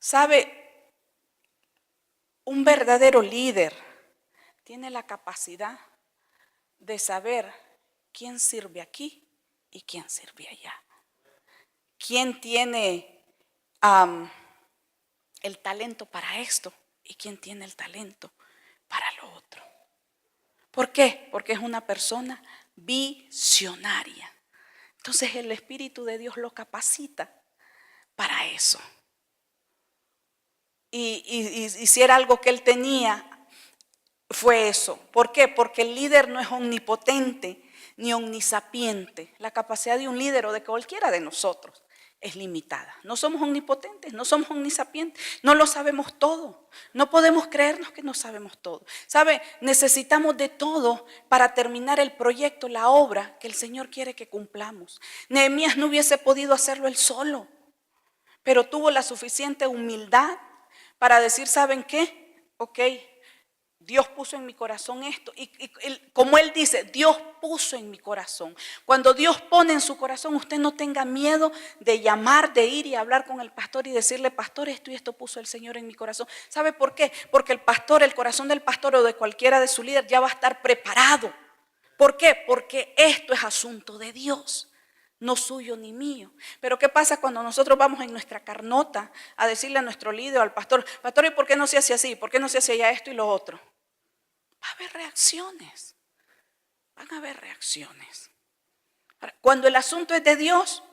¿Sabe? Un verdadero líder tiene la capacidad de saber quién sirve aquí y quién sirve allá. ¿Quién tiene el talento para esto y quién tiene el talento para lo otro? ¿Por qué? Porque es una persona visionaria. Entonces el Espíritu de Dios lo capacita para eso. Y si era algo que él tenía, fue eso. ¿Por qué? Porque el líder no es omnipotente ni omnisapiente. La capacidad de un líder o de cualquiera de nosotros es limitada. No somos omnipotentes, no somos omnisapientes, no lo sabemos todo. No podemos creernos que no sabemos todo. ¿Sabe? Necesitamos de todo para terminar el proyecto, la obra que el Señor quiere que cumplamos. Nehemías no hubiese podido hacerlo él solo, pero tuvo la suficiente humildad para decir, ¿saben qué? Ok, Dios puso en mi corazón esto. Y como él dice, Dios puso en mi corazón. Cuando Dios pone en su corazón, usted no tenga miedo de llamar, de ir y hablar con el pastor y decirle, pastor, esto y esto puso el Señor en mi corazón. ¿Sabe por qué? Porque el pastor, el corazón del pastor o de cualquiera de su líder ya va a estar preparado. ¿Por qué? Porque esto es asunto de Dios, no suyo ni mío. Pero ¿qué pasa cuando nosotros vamos en nuestra carnota a decirle a nuestro líder o al pastor, pastor, ¿y por qué no se hace así? ¿Por qué no se hace ya esto y lo otro? Va a haber reacciones, van a haber reacciones. Cuando el asunto es de Dios,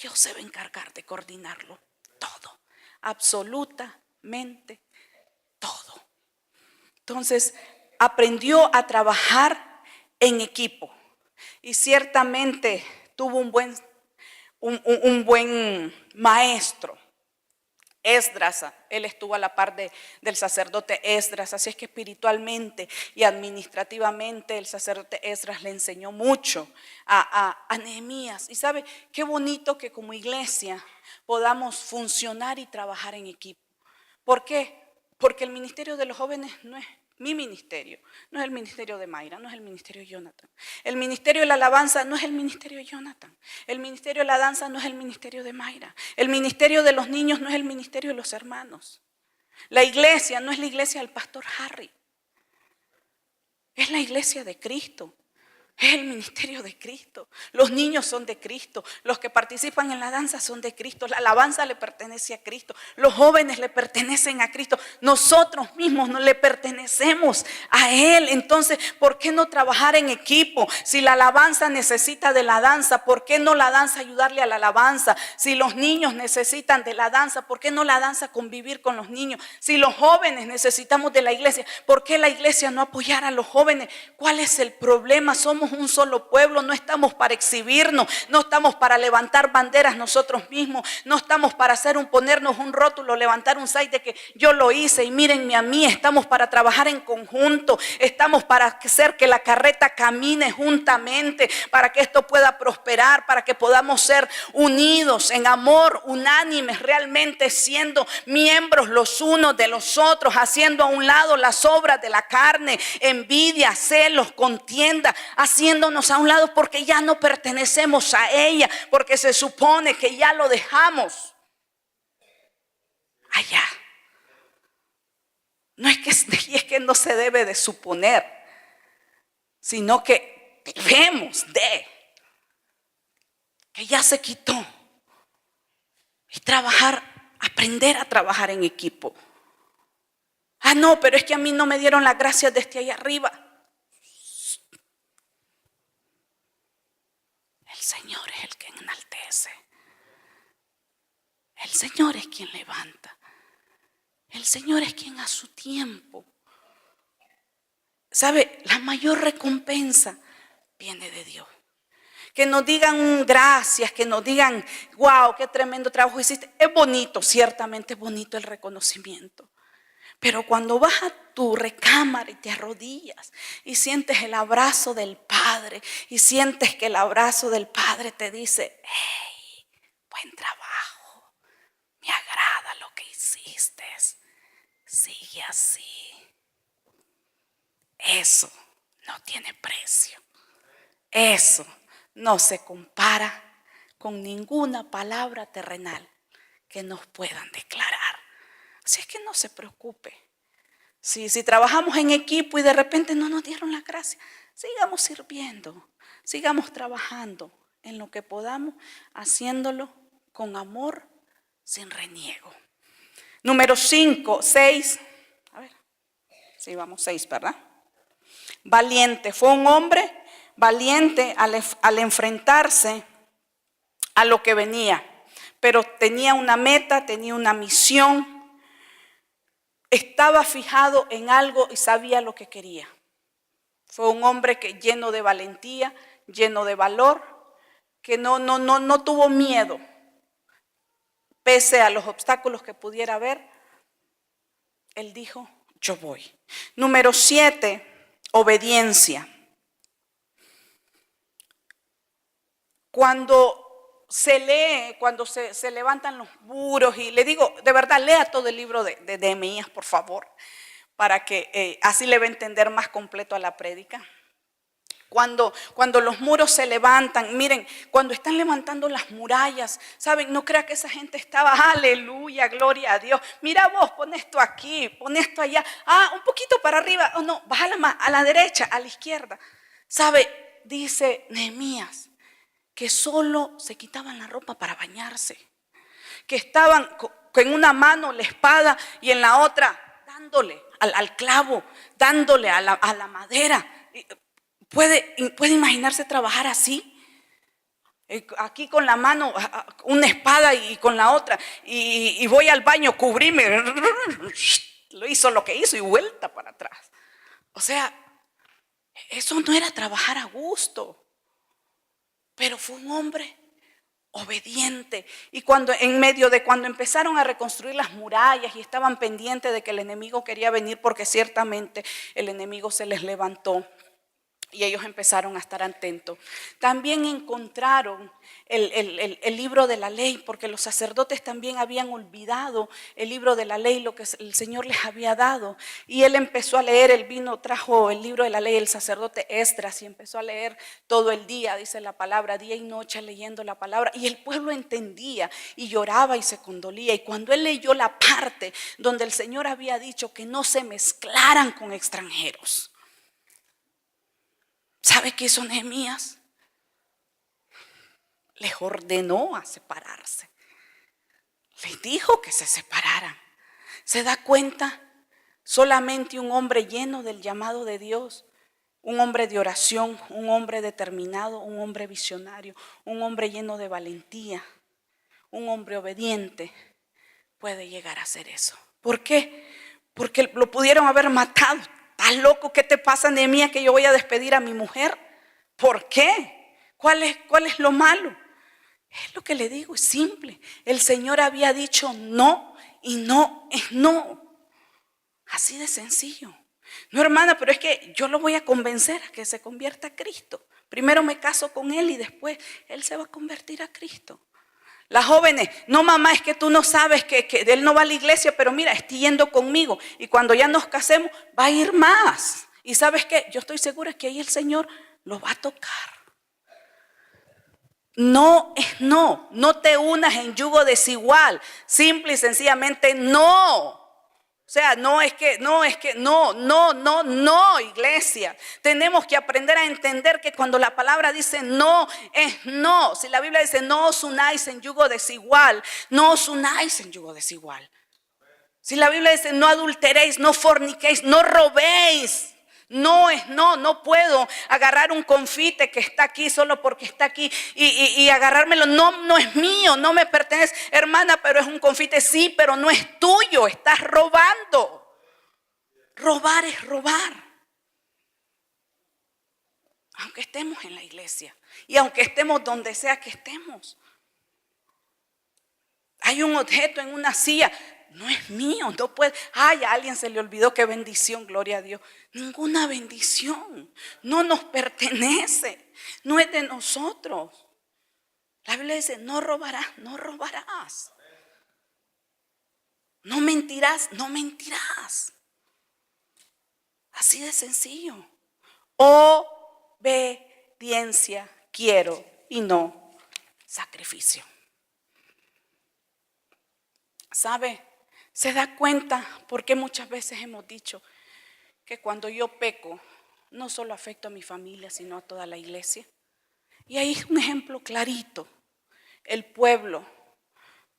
Dios se va a encargar de coordinarlo todo, absolutamente todo. Entonces, aprendió a trabajar en equipo y ciertamente tuvo un buen maestro. Esdras, él estuvo a la par del sacerdote Esdras, así es que espiritualmente y administrativamente el sacerdote Esdras le enseñó mucho a Nehemías. Y sabe, qué bonito que como iglesia podamos funcionar y trabajar en equipo. ¿Por qué? Porque el ministerio de los jóvenes no es mi ministerio, no es el ministerio de Mayra, no es el ministerio de Jonathan. El ministerio de la alabanza no es el ministerio de Jonathan. El ministerio de la danza no es el ministerio de Mayra. El ministerio de los niños no es el ministerio de los hermanos. La iglesia no es la iglesia del pastor Harry. Es la iglesia de Cristo. Es el ministerio de Cristo. Los niños son de Cristo. Los que participan en la danza son de Cristo. La alabanza le pertenece a Cristo. Los jóvenes le pertenecen a Cristo. Nosotros mismos no le pertenecemos a Él. Entonces, ¿por qué no trabajar en equipo? Si la alabanza necesita de la danza, ¿por qué no la danza ayudarle a la alabanza? Si los niños necesitan de la danza, ¿por qué no la danza convivir con los niños? Si los jóvenes necesitamos de la iglesia, ¿por qué la iglesia no apoyar a los jóvenes? ¿Cuál es el problema? Somos un solo pueblo, no estamos para exhibirnos, no estamos para levantar banderas nosotros mismos, no estamos para ponernos un rótulo, levantar un site de que yo lo hice y mírenme a mí. Estamos para trabajar en conjunto, estamos para hacer que la carreta camine juntamente, para que esto pueda prosperar, para que podamos ser unidos en amor, unánimes, realmente siendo miembros los unos de los otros, haciendo a un lado las obras de la carne, envidia, celos, contienda, haciéndonos a un lado porque ya no pertenecemos a ella, porque se supone que ya lo dejamos allá. No es que, y es que no se debe de suponer, sino que vemos que ya se quitó. Y aprender a trabajar en equipo. Ah, no, pero es que a mí no me dieron las gracias desde ahí arriba. El Señor es el que enaltece. El Señor es quien levanta. El Señor es quien a su tiempo. ¿Sabe? La mayor recompensa viene de Dios. Que nos digan gracias, que nos digan, wow, qué tremendo trabajo hiciste. Es bonito, ciertamente es bonito el reconocimiento. Pero cuando vas a tu recámara y te arrodillas y sientes el abrazo del Padre y sientes que el abrazo del Padre te dice, hey, buen trabajo, me agrada lo que hiciste, sigue así. Eso no tiene precio. Eso no se compara con ninguna palabra terrenal que nos puedan declarar. Así es que no se preocupe. Si trabajamos en equipo y de repente no nos dieron la gracia, sigamos sirviendo, sigamos trabajando en lo que podamos, haciéndolo con amor, sin reniego. Número 6. A ver, sí, vamos 6, ¿verdad? Valiente, fue un hombre valiente al enfrentarse a lo que venía, pero tenía una meta, tenía una misión. Estaba fijado en algo y sabía lo que quería. Fue un hombre lleno de valentía, lleno de valor, que no tuvo miedo. Pese a los obstáculos que pudiera haber, él dijo, yo voy. Número 7, obediencia. Cuando se lee, cuando se levantan los muros, y le digo, de verdad, lea todo el libro de Nehemías, por favor, para que así le va a entender más completo a la prédica. Cuando los muros se levantan, miren, cuando están levantando las murallas, ¿saben? No crea que esa gente estaba, aleluya, gloria a Dios. Mira vos, pon esto aquí, pon esto allá. Un poquito para arriba, oh no, bájala más, a la derecha, a la izquierda. ¿Sabe? Dice Nehemías que solo se quitaban la ropa para bañarse, que estaban con una mano la espada y en la otra dándole al clavo, dándole a la madera. ¿Puede imaginarse trabajar así? Aquí con la mano, una espada y con la otra, y voy al baño, cubrirme. Lo hizo lo que hizo y vuelta para atrás. O sea, eso no era trabajar a gusto. Pero fue un hombre obediente. Y cuando empezaron a reconstruir las murallas y estaban pendientes de que el enemigo quería venir, porque ciertamente el enemigo se les levantó y ellos empezaron a estar atentos. También encontraron el libro de la ley, porque los sacerdotes también habían olvidado el libro de la ley, lo que el Señor les había dado. Y él empezó a leer, trajo el libro de la ley, el sacerdote Esdras, y empezó a leer todo el día, dice la palabra, día y noche leyendo la palabra. Y el pueblo entendía y lloraba y se condolía. Y cuando él leyó la parte donde el Señor había dicho que no se mezclaran con extranjeros, ¿sabe qué hizo Nehemías? Les ordenó a separarse. Les dijo que se separaran. ¿Se da cuenta? Solamente un hombre lleno del llamado de Dios, un hombre de oración, un hombre determinado, un hombre visionario, un hombre lleno de valentía, un hombre obediente, puede llegar a hacer eso. ¿Por qué? Porque lo pudieron haber matado. ¿Estás loco? ¿Qué te pasa, Nehemías, que yo voy a despedir a mi mujer? ¿Por qué? ¿Cuál es lo malo? Es lo que le digo, es simple. El Señor había dicho no y no es no. Así de sencillo. No, hermana, pero es que yo lo voy a convencer a que se convierta a Cristo. Primero me caso con él y después él se va a convertir a Cristo. Las jóvenes, no mamá, es que tú no sabes que él no va a la iglesia, pero mira, estoy yendo conmigo. Y cuando ya nos casemos, va a ir más. Y ¿sabes qué? Yo estoy segura que ahí el Señor lo va a tocar. No es no. No te unas en yugo desigual. Simple y sencillamente no. O sea, no, iglesia. Tenemos que aprender a entender que cuando la palabra dice no, es no. Si la Biblia dice no os unáis en yugo desigual, no os unáis en yugo desigual. Si la Biblia dice no adulteréis, no forniquéis, no robéis. No es no puedo agarrar un confite que está aquí solo porque está aquí y agarrármelo. No es mío, no me pertenece, hermana, pero es un confite, sí, pero no es tuyo, estás robando. Robar es robar. Aunque estemos en la iglesia y aunque estemos donde sea que estemos. Hay un objeto en una silla. No es mío, no puede. A alguien se le olvidó, qué bendición, gloria a Dios. Ninguna bendición, no nos pertenece, no es de nosotros. La Biblia dice, no robarás, no robarás. No mentirás, no mentirás. Así de sencillo. Obediencia quiero y no sacrificio. ¿Sabe? ¿Se da cuenta por qué muchas veces hemos dicho que cuando yo peco, no solo afecto a mi familia, sino a toda la iglesia? Y ahí es un ejemplo clarito. El pueblo,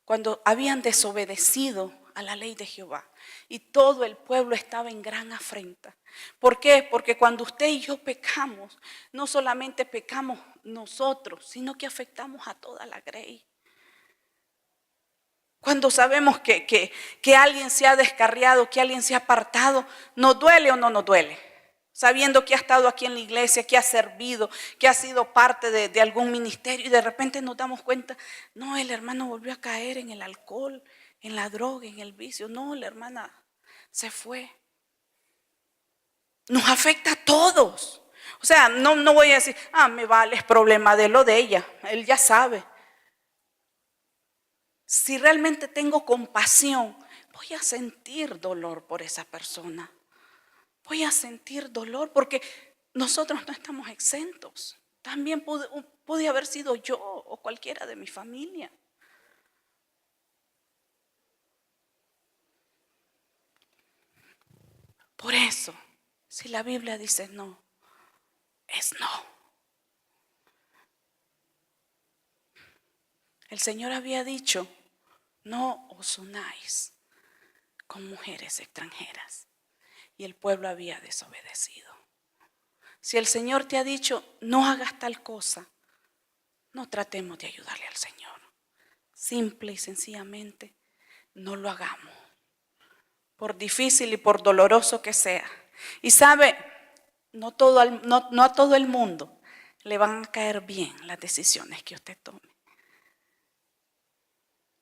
cuando habían desobedecido a la ley de Jehová, y todo el pueblo estaba en gran afrenta. ¿Por qué? Porque cuando usted y yo pecamos, no solamente pecamos nosotros, sino que afectamos a toda la grey. Cuando sabemos que alguien se ha descarriado, que alguien se ha apartado, ¿nos duele o no nos duele? Sabiendo que ha estado aquí en la iglesia, que ha servido, que ha sido parte de algún ministerio, y de repente nos damos cuenta, no, el hermano volvió a caer en el alcohol, en la droga, en el vicio. No, la hermana se fue. Nos afecta a todos. O sea, no voy a decir, me vale, es problema de lo de ella, él ya sabe. Si realmente tengo compasión, voy a sentir dolor por esa persona. Voy a sentir dolor porque nosotros no estamos exentos. También pude haber sido yo o cualquiera de mi familia. Por eso, si la Biblia dice no, es no. El Señor había dicho, no os unáis con mujeres extranjeras. Y el pueblo había desobedecido. Si el Señor te ha dicho, no hagas tal cosa, no tratemos de ayudarle al Señor. Simple y sencillamente, no lo hagamos. Por difícil y por doloroso que sea. Y sabe, no a todo el mundo le van a caer bien las decisiones que usted tome.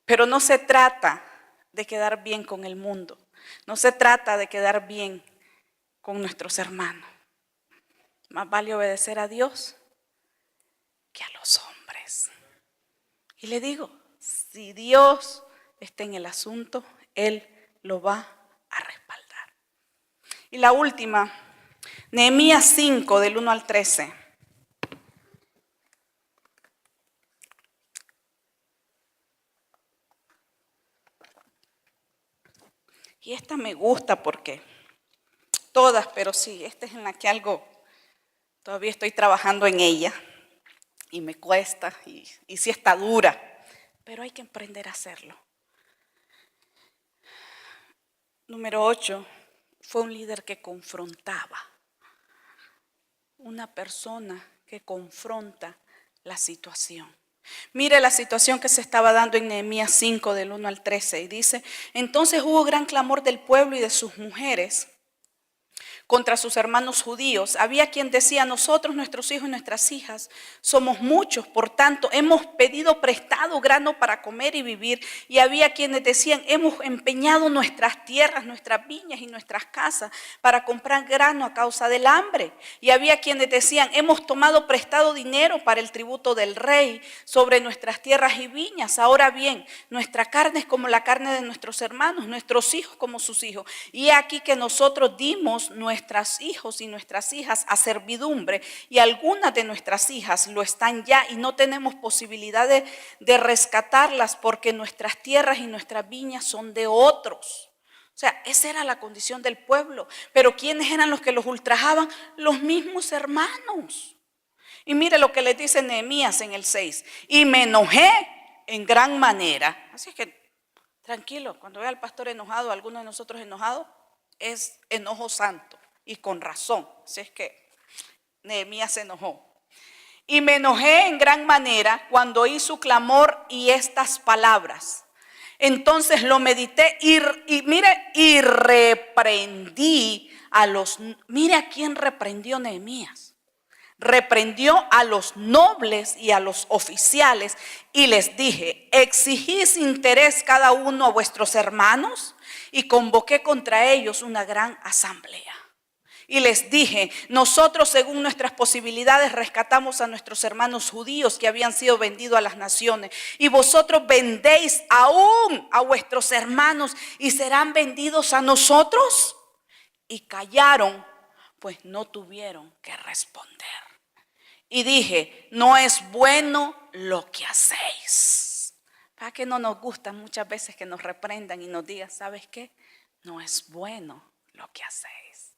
Pero no se trata de quedar bien con el mundo. No se trata de quedar bien con nuestros hermanos. Más vale obedecer a Dios que a los hombres. Y le digo, si Dios está en el asunto, Él lo va a respaldar. Y la última, Nehemías 5, del 1 al 13. Y esta me gusta porque todas, pero sí, esta es en la que todavía estoy trabajando en ella y me cuesta y sí está dura, pero hay que aprender a hacerlo. Número 8, fue un líder que confrontaba, una persona que confronta la situación. Mire la situación que se estaba dando en Nehemías 5 del 1 al 13 y dice, entonces hubo gran clamor del pueblo y de sus mujeres contra sus hermanos judíos. Había quien decía, nosotros, nuestros hijos y nuestras hijas, somos muchos, por tanto, hemos pedido prestado grano para comer y vivir. Y había quienes decían, hemos empeñado nuestras tierras, nuestras viñas y nuestras casas para comprar grano a causa del hambre. Y había quienes decían, hemos tomado prestado dinero para el tributo del rey sobre nuestras tierras y viñas. Ahora bien, nuestra carne es como la carne de nuestros hermanos, nuestros hijos como sus hijos. Y aquí que nosotros dimos nuestros hijos y nuestras hijas a servidumbre, y algunas de nuestras hijas lo están ya y no tenemos posibilidad de rescatarlas porque nuestras tierras y nuestras viñas son de otros. O sea, esa era la condición del pueblo. Pero ¿quiénes eran los que los ultrajaban? Los mismos hermanos. Y mire lo que les dice Nehemías en el 6. Y me enojé en gran manera. Así es que, tranquilo, cuando vea al pastor enojado, alguno de nosotros enojado, es enojo santo y con razón. Así es que Nehemías se enojó. Y me enojé en gran manera cuando oí su clamor y estas palabras. Entonces lo medité y reprendí a los... Mire a quién reprendió Nehemías. Reprendió a los nobles y a los oficiales y les dije, ¿exigís interés cada uno a vuestros hermanos? Y convoqué contra ellos una gran asamblea. Y les dije, nosotros según nuestras posibilidades rescatamos a nuestros hermanos judíos que habían sido vendidos a las naciones. Y vosotros vendéis aún a vuestros hermanos y serán vendidos a nosotros. Y callaron, pues no tuvieron que responder. Y dije, no es bueno lo que hacéis. Para que no nos gusta muchas veces que nos reprendan y nos digan, ¿sabes qué? No es bueno lo que hacéis.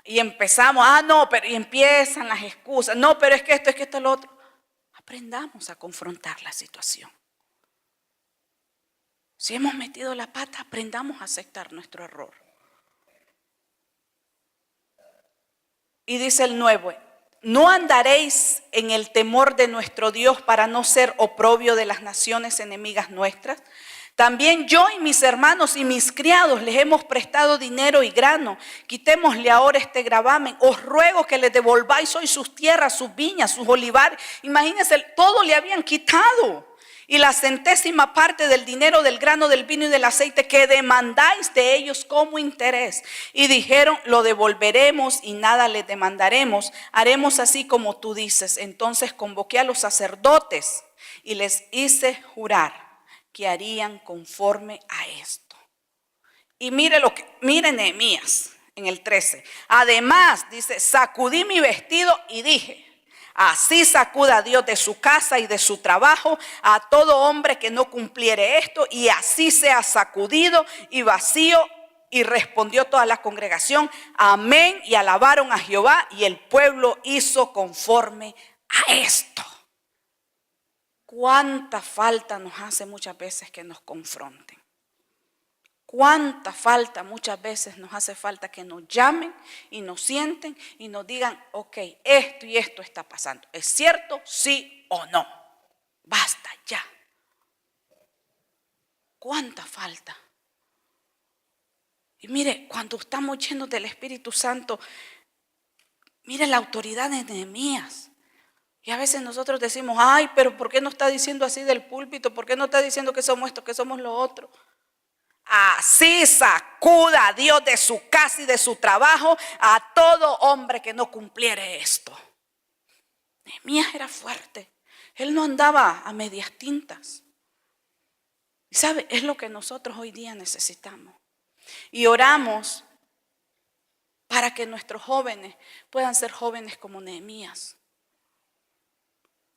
Y empezamos, no, pero y empiezan las excusas. No, pero es que esto, lo otro. Aprendamos a confrontar la situación. Si hemos metido la pata, aprendamos a aceptar nuestro error. Y dice el 9, no andaréis en el temor de nuestro Dios para no ser oprobio de las naciones enemigas nuestras. También yo y mis hermanos y mis criados les hemos prestado dinero y grano. Quitémosle ahora este gravamen. Os ruego que le devolváis hoy sus tierras, sus viñas, sus olivares. Imagínense, todo le habían quitado. Y la centésima parte del dinero, del grano, del vino y del aceite que demandáis de ellos como interés. Y dijeron, lo devolveremos y nada les demandaremos. Haremos así como tú dices. Entonces convoqué a los sacerdotes y les hice jurar que harían conforme a esto. Y mire Nehemías en el 13. Además, dice, sacudí mi vestido y dije, así sacuda a Dios de su casa y de su trabajo a todo hombre que no cumpliere esto, y así sea sacudido y vacío. Y respondió toda la congregación, amén, y alabaron a Jehová, y el pueblo hizo conforme a esto. ¿Cuánta falta nos hace muchas veces que nos confronten? ¿Cuánta falta muchas veces nos hace falta que nos llamen y nos sienten y nos digan, ok, esto y esto está pasando? ¿Es cierto, sí o no? Basta ya. ¿Cuánta falta? Y mire, cuando estamos llenos del Espíritu Santo, mire la autoridad de Nehemías. Y a veces nosotros decimos, ay, pero ¿por qué no está diciendo así del púlpito? ¿Por qué no está diciendo que somos esto, que somos lo otro? Así sacuda a Dios de su casa y de su trabajo a todo hombre que no cumpliere esto. Nehemías era fuerte. Él no andaba a medias tintas. Y sabe, es lo que nosotros hoy día necesitamos. Y oramos para que nuestros jóvenes puedan ser jóvenes como Nehemías.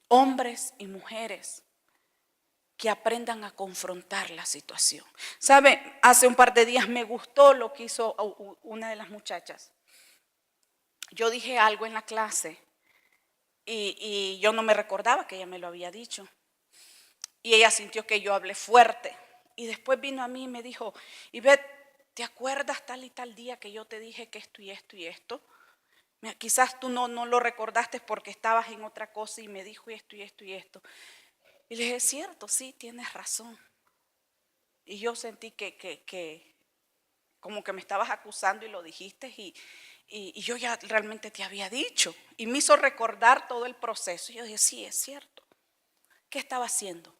Hombres y mujeres que aprendan a confrontar la situación. ¿Sabe? Hace un par de días me gustó lo que hizo una de las muchachas. Yo dije algo en la clase y yo no me recordaba que ella me lo había dicho. Y ella sintió que yo hablé fuerte. Y después vino a mí y me dijo, Ivette, ¿te acuerdas tal y tal día que yo te dije que esto y esto y esto? Quizás tú no lo recordaste porque estabas en otra cosa y me dijo esto y esto y esto. Y le dije, es cierto, sí, tienes razón. Y yo sentí que como que me estabas acusando y lo dijiste y yo ya realmente te había dicho. Y me hizo recordar todo el proceso. Y yo dije, sí, es cierto. ¿Qué estaba haciendo?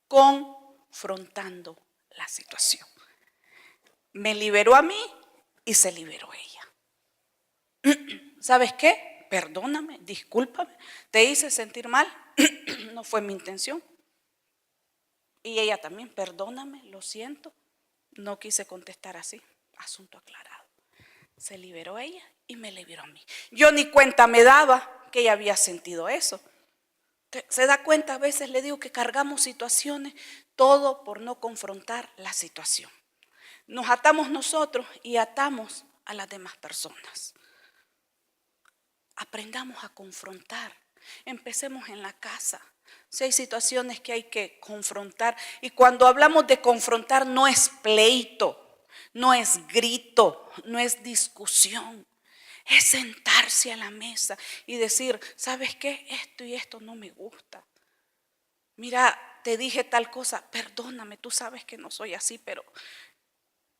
Confrontando la situación. Me liberó a mí y se liberó ella. ¿Sabes qué? Perdóname, discúlpame, te hice sentir mal, no fue mi intención. Y ella también, perdóname, lo siento, no quise contestar así, asunto aclarado. Se liberó ella y me liberó a mí. Yo ni cuenta me daba que ella había sentido eso. Se da cuenta, a veces le digo que cargamos situaciones, todo por no confrontar la situación. Nos atamos nosotros y atamos a las demás personas. Aprendamos a confrontar. Empecemos en la casa. Si hay situaciones que hay que confrontar. Y cuando hablamos de confrontar no es pleito, no es grito, no es discusión. Es sentarse a la mesa y decir, ¿sabes qué? Esto y esto no me gusta. Mira, te dije tal cosa, perdóname, tú sabes que no soy así, pero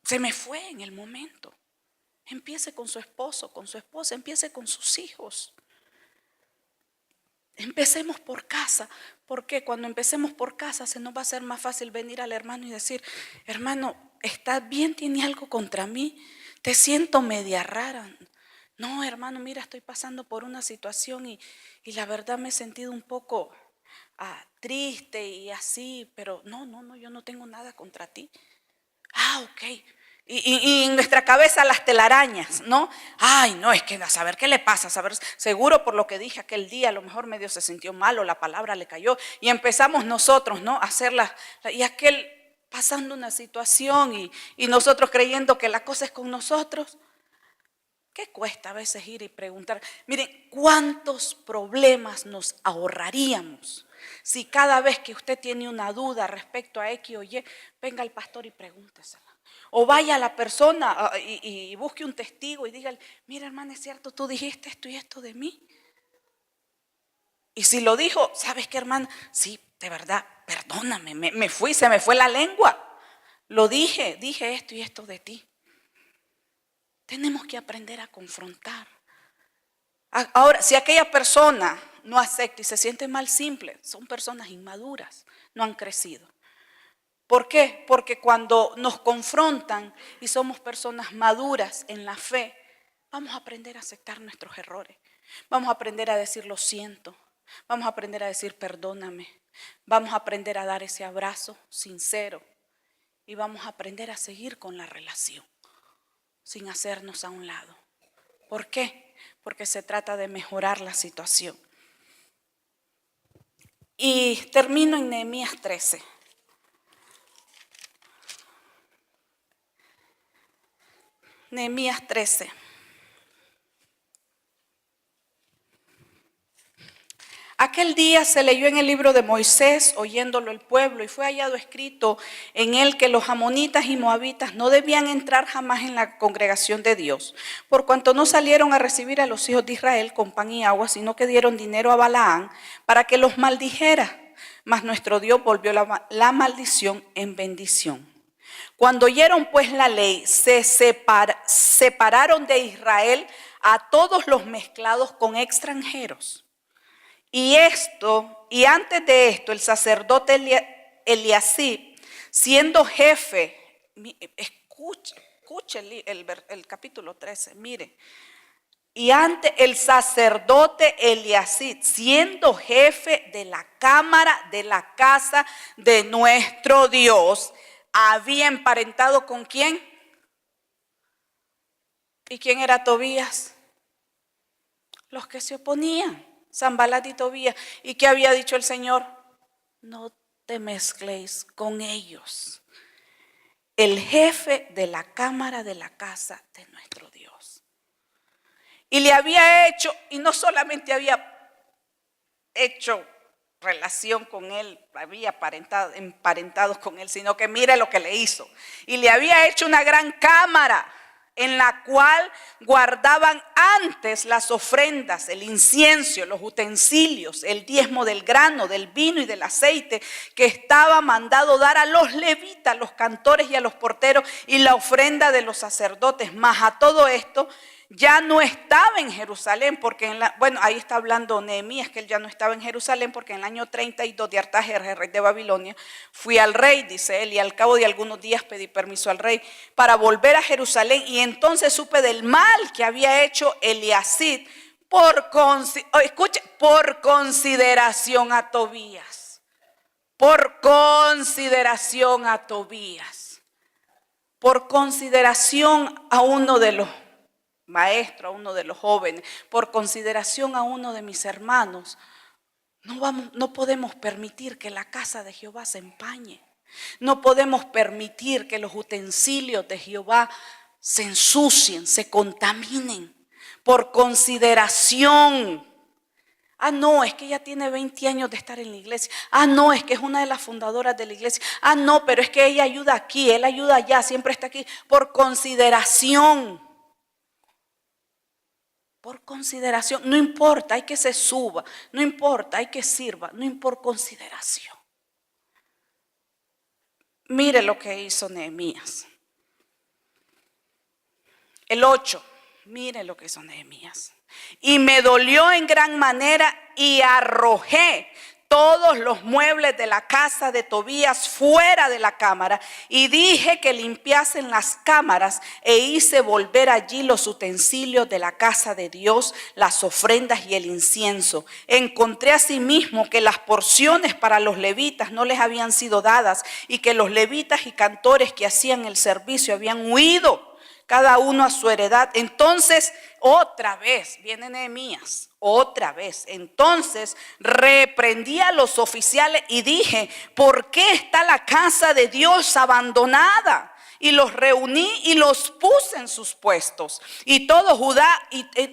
se me fue en el momento. Empiece con su esposo, con su esposa, empiece con sus hijos. Empecemos por casa, porque cuando empecemos por casa se nos va a hacer más fácil venir al hermano y decir, hermano, ¿estás bien? ¿Tiene algo contra mí? Te siento media rara. No, hermano, mira, estoy pasando por una situación y la verdad me he sentido un poco triste y así, pero no, yo no tengo nada contra ti. Ok, Y en nuestra cabeza las telarañas, ¿no? Ay, no, es que a saber qué le pasa, a saber, seguro por lo que dije aquel día, a lo mejor medio se sintió mal o la palabra le cayó. Y empezamos nosotros, ¿no? A hacerla, y aquel pasando una situación y nosotros creyendo que la cosa es con nosotros. ¿Qué cuesta a veces ir y preguntar? Miren, ¿cuántos problemas nos ahorraríamos si cada vez que usted tiene una duda respecto a X o Y, venga el pastor y pregúntesela? O vaya a la persona y busque un testigo y dígale, mira hermana, es cierto, tú dijiste esto y esto de mí. Y si lo dijo, ¿sabes qué hermana? Sí, de verdad, perdóname, se me fue la lengua. Lo dije esto y esto de ti. Tenemos que aprender a confrontar. Ahora, si aquella persona no acepta y se siente mal, simple, son personas inmaduras, no han crecido. ¿Por qué? Porque cuando nos confrontan y somos personas maduras en la fe, vamos a aprender a aceptar nuestros errores. Vamos a aprender a decir lo siento. Vamos a aprender a decir perdóname. Vamos a aprender a dar ese abrazo sincero. Y vamos a aprender a seguir con la relación sin hacernos a un lado. ¿Por qué? Porque se trata de mejorar la situación. Y termino en Nehemías 13. Nehemías 13. Aquel día se leyó en el libro de Moisés, oyéndolo el pueblo, y fue hallado escrito en él que los amonitas y moabitas no debían entrar jamás en la congregación de Dios, por cuanto no salieron a recibir a los hijos de Israel con pan y agua, sino que dieron dinero a Balaán para que los maldijera. Mas nuestro Dios volvió la maldición en bendición. Cuando oyeron pues la ley, se separaron de Israel a todos los mezclados con extranjeros. Y antes de esto, el sacerdote Eliasib, siendo jefe, escuche el capítulo 13, mire. Y antes el sacerdote Eliasib, siendo jefe de la cámara de la casa de nuestro Dios, había emparentado ¿con quién? ¿Y quién era Tobías? Los que se oponían, Sanbalat y Tobías. ¿Y qué había dicho el Señor? No te mezcléis con ellos. El jefe de la cámara de la casa de nuestro Dios. Y le había hecho, y no solamente había hecho relación con él, había emparentado con él, sino que mire lo que le hizo. Y le había hecho una gran cámara en la cual guardaban antes las ofrendas, el incienso, los utensilios, el diezmo del grano, del vino y del aceite que estaba mandado dar a los levitas, los cantores y a los porteros, y la ofrenda de los sacerdotes. Mas a todo esto ya no estaba en Jerusalén, porque ahí está hablando Nehemías, que él ya no estaba en Jerusalén, porque en el año 32 de Artajerjes, rey de Babilonia, fui al rey, dice él, y al cabo de algunos días pedí permiso al rey para volver a Jerusalén, y entonces supe del mal que había hecho Eliasib por consideración a Tobías, por consideración a Tobías, por consideración a uno de los maestro, a uno de los jóvenes, por consideración a uno de mis hermanos, no podemos permitir que la casa de Jehová se empañe. No podemos permitir que los utensilios de Jehová se ensucien, se contaminen por consideración. Ah, no, es que ella tiene 20 años de estar en la iglesia. Ah, no, es que es una de las fundadoras de la iglesia. Ah, no, pero es que ella ayuda aquí, él ayuda allá, siempre está aquí. Por consideración. Por consideración, no importa, hay que se suba, no importa, hay que sirva, no importa, por consideración. Mire lo que hizo Nehemías. El 8, mire lo que hizo Nehemías. Y me dolió en gran manera y arrojé todos los muebles de la casa de Tobías fuera de la cámara y dije que limpiasen las cámaras e hice volver allí los utensilios de la casa de Dios, las ofrendas y el incienso. Encontré asimismo que las porciones para los levitas no les habían sido dadas y que los levitas y cantores que hacían el servicio habían huido, cada uno a su heredad. Entonces, otra vez, viene Nehemías, otra vez. Entonces, reprendí a los oficiales y dije, ¿por qué está la casa de Dios abandonada? Y los reuní y los puse en sus puestos. Y todo Judá,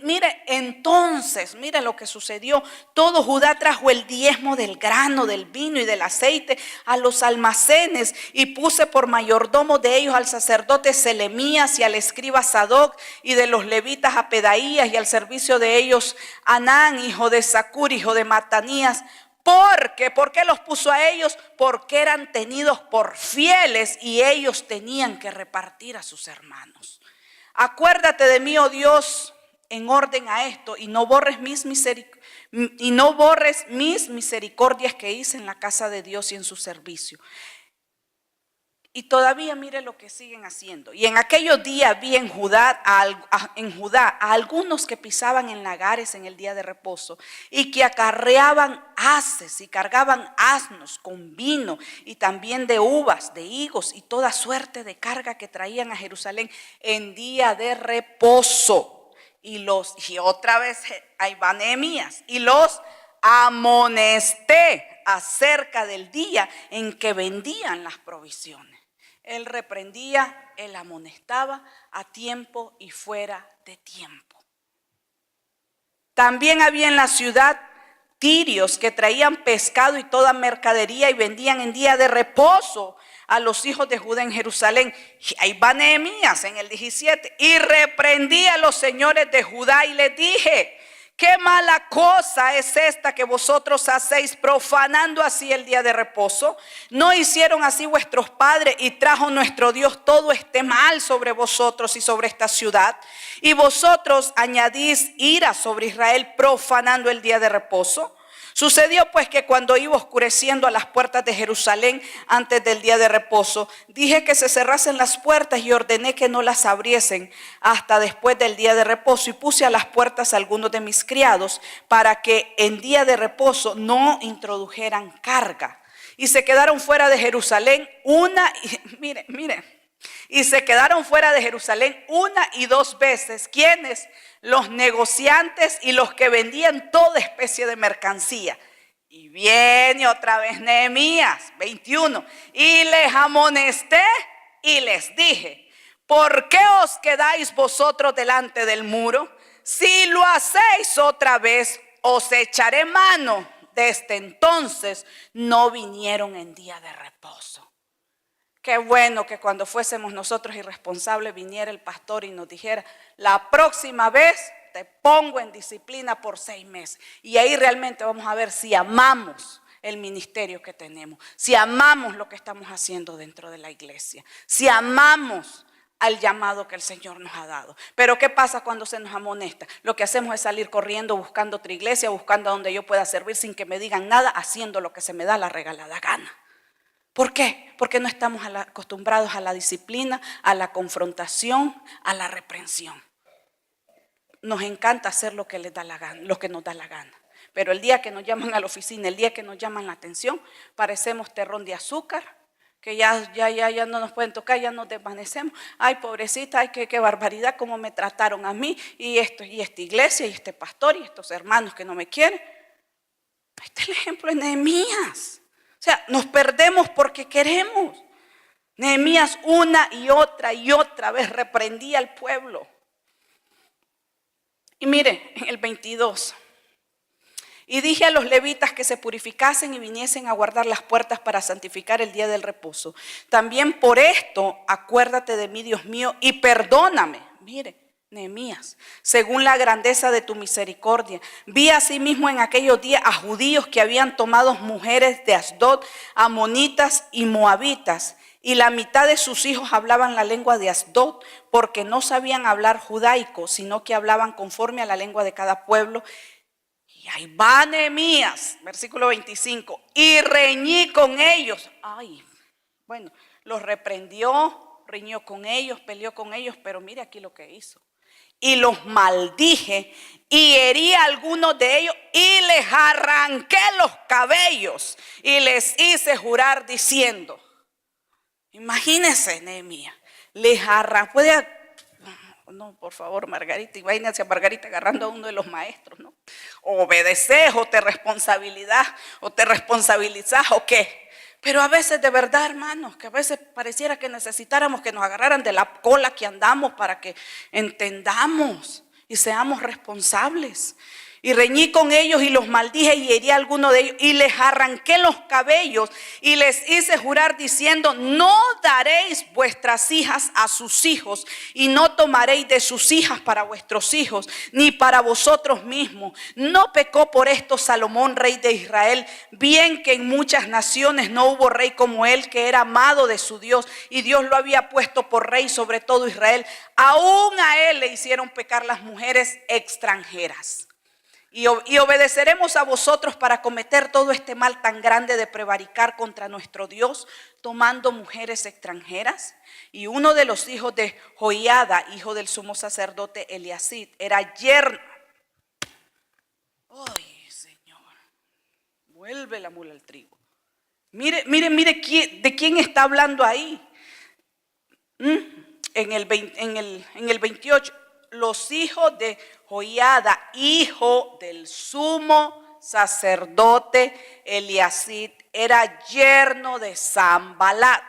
mire, entonces, mire lo que sucedió. Todo Judá trajo el diezmo del grano, del vino y del aceite a los almacenes. Y puse por mayordomo de ellos al sacerdote Selemías y al escriba Sadoc, y de los levitas a Pedaías, y al servicio de ellos Anán, hijo de Zacur, hijo de Matanías. ¿Por qué los puso a ellos? Porque eran tenidos por fieles y ellos tenían que repartir a sus hermanos. Acuérdate de mí, oh Dios, en orden a esto, y no borres mis misericordias que hice en la casa de Dios y en su servicio. Y todavía mire lo que siguen haciendo. Y en aquellos días vi en Judá a algunos que pisaban en lagares en el día de reposo y que acarreaban haces y cargaban asnos con vino y también de uvas, de higos y toda suerte de carga que traían a Jerusalén en día de reposo. Y otra vez ahí va Nehemías, y los amonesté acerca del día en que vendían las provisiones. Él reprendía, él amonestaba a tiempo y fuera de tiempo. También había en la ciudad tirios que traían pescado y toda mercadería y vendían en día de reposo a los hijos de Judá en Jerusalén. Y ahí va Nehemías en el 17. Y reprendí a los señores de Judá y les dije: qué mala cosa es esta que vosotros hacéis, profanando así el día de reposo. ¿No hicieron así vuestros padres y trajo nuestro Dios todo este mal sobre vosotros y sobre esta ciudad? Y vosotros añadís ira sobre Israel, profanando el día de reposo. Sucedió pues que cuando iba oscureciendo a las puertas de Jerusalén antes del día de reposo, dije que se cerrasen las puertas y ordené que no las abriesen hasta después del día de reposo, y puse a las puertas a algunos de mis criados para que en día de reposo no introdujeran carga. Y se quedaron fuera de Jerusalén y se quedaron fuera de Jerusalén 1 y 2 veces. ¿Quiénes? Los negociantes y los que vendían toda especie de mercancía. Y viene otra vez Nehemías 21. Y les amonesté y les dije: ¿por qué os quedáis vosotros delante del muro? Si lo hacéis otra vez, os echaré mano. Desde entonces no vinieron en día de reposo. Qué bueno que cuando fuésemos nosotros irresponsables viniera el pastor y nos dijera: la próxima vez te pongo en disciplina por 6 meses. Y ahí realmente vamos a ver si amamos el ministerio que tenemos, si amamos lo que estamos haciendo dentro de la iglesia, si amamos al llamado que el Señor nos ha dado. Pero ¿qué pasa cuando se nos amonesta? Lo que hacemos es salir corriendo buscando otra iglesia, buscando a donde yo pueda servir sin que me digan nada, haciendo lo que se me da la regalada gana. ¿Por qué? Porque no estamos acostumbrados a la disciplina, a la confrontación, a la reprensión. Nos encanta hacer lo que les da la gana, lo que nos da la gana. Pero el día que nos llaman a la oficina, el día que nos llaman la atención, parecemos terrón de azúcar, que ya no nos pueden tocar, ya nos desvanecemos. Ay, pobrecita, ay, qué barbaridad, cómo me trataron a mí, y esta iglesia, y este pastor, y estos hermanos que no me quieren. Ahí está el ejemplo de Nehemías. O sea, nos perdemos porque queremos. Nehemías una y otra vez reprendía al pueblo. Y mire, en el 22. Y dije a los levitas que se purificasen y viniesen a guardar las puertas para santificar el día del reposo. También por esto acuérdate de mí, Dios mío, y perdóname. Mire, Nehemías, según la grandeza de tu misericordia. Vi asimismo en aquellos días a judíos que habían tomado mujeres de Asdod, amonitas y moabitas, y la mitad de sus hijos hablaban la lengua de Asdod, porque no sabían hablar judaico, sino que hablaban conforme a la lengua de cada pueblo. Y ahí va Nehemías, versículo 25, y reñí con ellos. Ay, bueno, los reprendió, riñó con ellos, peleó con ellos, pero mire aquí lo que hizo. Y los maldije y herí a algunos de ellos y les arranqué los cabellos y les hice jurar diciendo. Imagínense, Nehemías, les arrancó. No, por favor, Margarita, imagínense a Margarita agarrando a uno de los maestros, ¿no? O obedeces o te responsabilizas o qué. Pero a veces de verdad, hermanos, que a veces pareciera que necesitáramos que nos agarraran de la cola que andamos para que entendamos y seamos responsables. Y reñí con ellos y los maldije y herí a alguno de ellos y les arranqué los cabellos y les hice jurar diciendo: no daréis vuestras hijas a sus hijos y no tomaréis de sus hijas para vuestros hijos ni para vosotros mismos. No pecó por esto Salomón, rey de Israel, bien que en muchas naciones no hubo rey como él, que era amado de su Dios y Dios lo había puesto por rey sobre todo Israel. Aún a él le hicieron pecar las mujeres extranjeras. Y obedeceremos a vosotros para cometer todo este mal tan grande de prevaricar contra nuestro Dios, tomando mujeres extranjeras. Y uno de los hijos de Joiada, hijo del sumo sacerdote Eliasib, era yerno. Ay, Señor, vuelve la mula al trigo. Mire, ¿de quién está hablando ahí? En el 28. Los hijos de Joiada, hijo del sumo sacerdote Eliasib, era yerno de Sanbalat,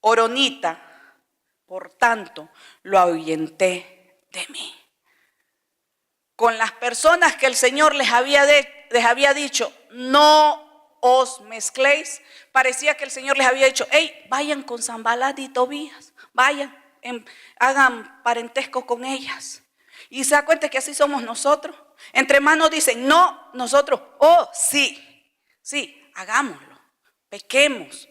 horonita. Por tanto, lo ahuyenté de mí. Con las personas que el Señor les había dicho, no os mezcléis, parecía que el Señor les había dicho, hey, vayan con Sanbalat y Tobías, vayan. Hagan parentesco con ellas. Y se da cuenta que así somos nosotros. Entre hermanos dicen no, nosotros, oh, sí, hagámoslo, pequemos,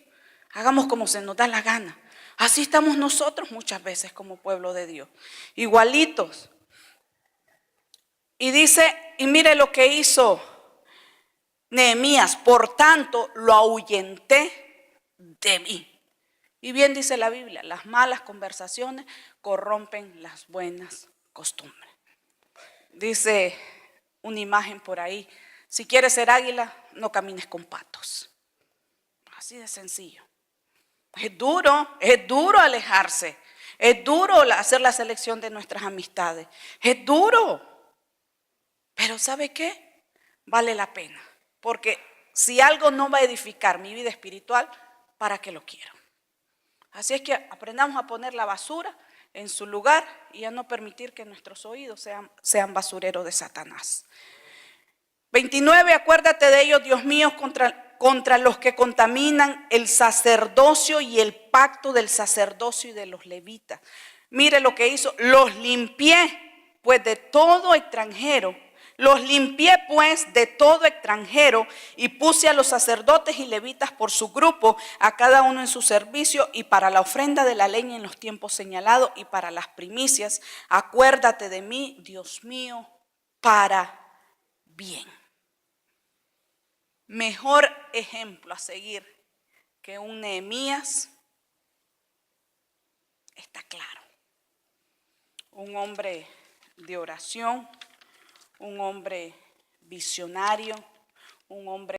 hagamos como se nos da la gana. Así estamos nosotros muchas veces como pueblo de Dios, igualitos. Y dice, y mire lo que hizo Nehemías: por tanto lo ahuyenté de mí. Y bien dice la Biblia, las malas conversaciones corrompen las buenas costumbres. Dice una imagen por ahí: si quieres ser águila, no camines con patos. Así de sencillo. Es duro alejarse. Es duro hacer la selección de nuestras amistades. Es duro. Pero ¿sabe qué? Vale la pena. Porque si algo no va a edificar mi vida espiritual, ¿para qué lo quiero? Así es que aprendamos a poner la basura en su lugar y a no permitir que nuestros oídos sean basureros de Satanás. 29, acuérdate de ellos, Dios mío, contra los que contaminan el sacerdocio y el pacto del sacerdocio y de los levitas. Mire lo que hizo: los limpié pues de todo extranjero. Los limpié pues de todo extranjero y puse a los sacerdotes y levitas por su grupo, a cada uno en su servicio, y para la ofrenda de la leña en los tiempos señalados y para las primicias. Acuérdate de mí, Dios mío, para bien. Mejor ejemplo a seguir que un Nehemías está claro. Un hombre de oración, un hombre visionario, un hombre